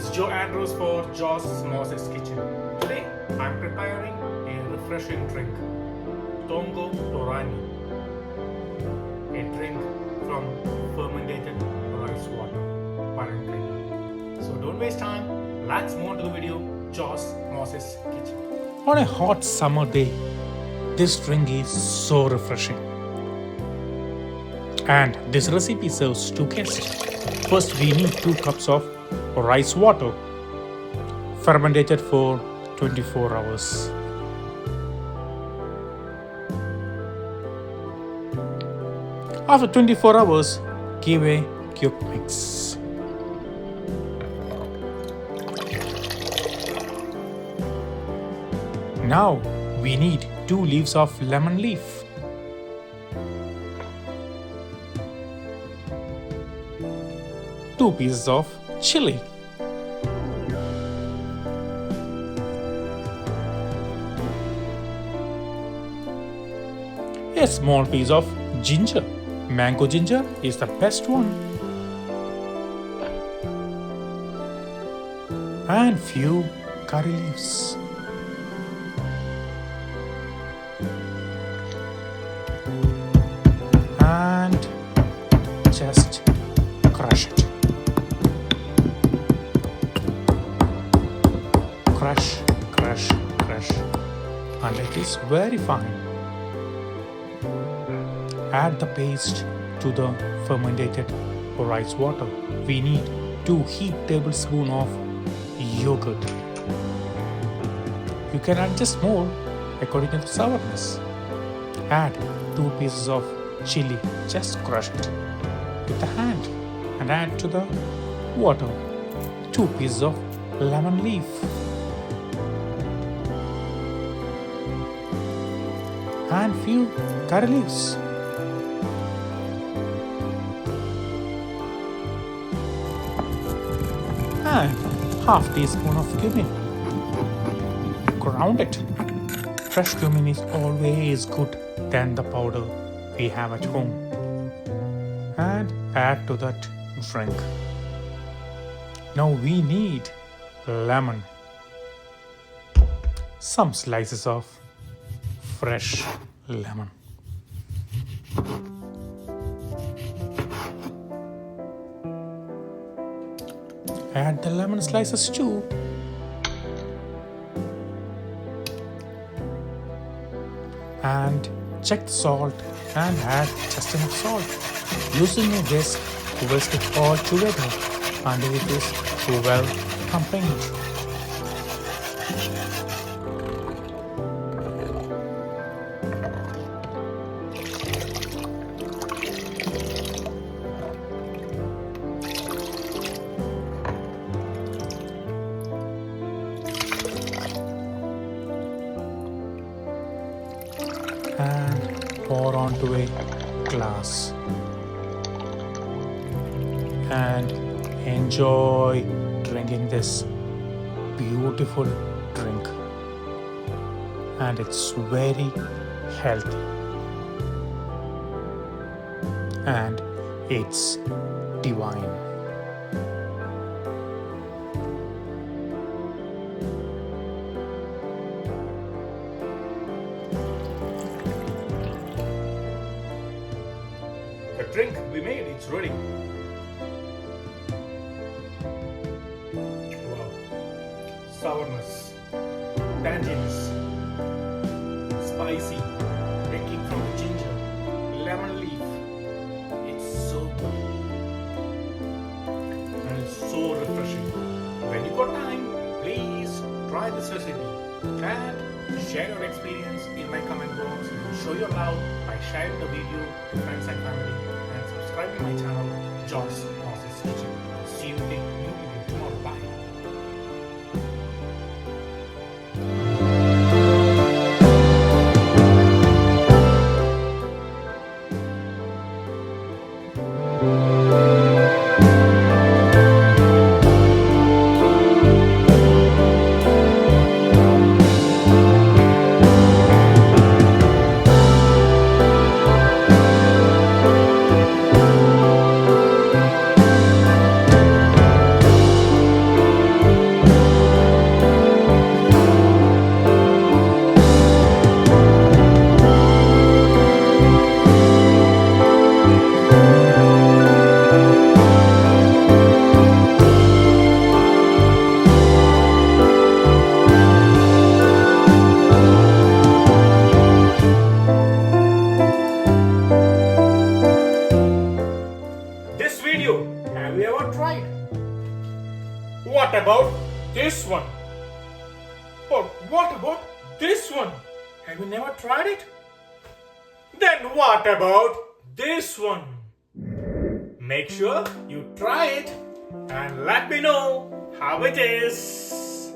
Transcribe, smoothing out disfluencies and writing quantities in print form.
It's Joe Andrews for Josh Moses Kitchen. Today I'm preparing a refreshing drink, Tanka Torani, a drink from fermented rice water. So don't waste time, let's move on to the video, Josh Moses Kitchen. On a hot summer day, this drink is so refreshing. And this recipe serves two guests. First, we need 2 cups of rice water, fermented for 24 hours. After 24 hours, give a quick mix. Now we need 2 leaves of lemon leaf. Two pieces of chili. A small piece of ginger. Mango ginger is the best one. And few curry leaves. And just crush it. Crush, crush, crush, and it is very fine. Add the paste to the fermented rice water. We need 2 heaped tablespoons of yogurt. You can adjust more according to the sourness. Add 2 pieces of chili, just crush it with the hand, and add to the water 2 pieces of lemon leaf. And few curry leaves. And half teaspoon of cumin. Ground it. Fresh cumin is always good than the powder we have at home. And add to that drink. Now we need lemon. Some slices of fresh lemon. Add the lemon slices too. And check the salt and add just enough salt. Using a whisk, whisk it all together until it is well combined. And pour onto a glass and enjoy drinking this beautiful drink, and it's very healthy and it's divine. The drink we made, it's ready. Wow. Sourness, tanginess, spicy, a kick from the ginger, lemon leaf. It's so good. And it's so refreshing. When you got time, please try this recipe and share your experience in my comment box. Show your love by sharing the video to friends and family and subscribe to my channel, Josh Moses Kitchen. See you in the new video tomorrow. Bye. about this one? But what about this one? Have you never tried it? Then what about this one? Make sure you try it and let me know how it is.